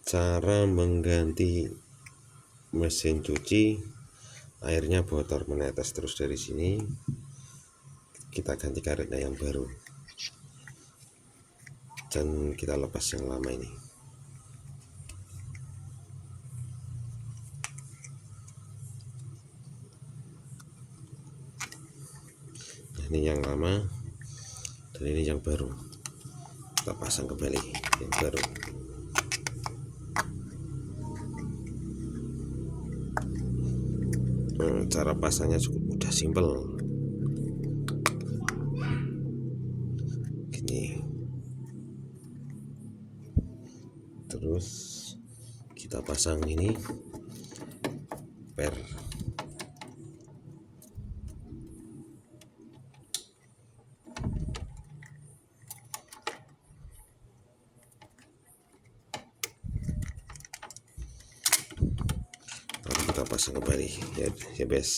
Cara mengganti mesin cuci, airnya bocor menetes terus dari sini. Kita ganti karetnya yang baru dan kita lepas yang lama ini. Nah, ini yang lama dan ini yang baru. Kita pasang kembali yang baru. Cara pasangnya cukup mudah, simpel. Gini. Terus kita pasang ini per. Lalu kita pasang kembali ya, habis.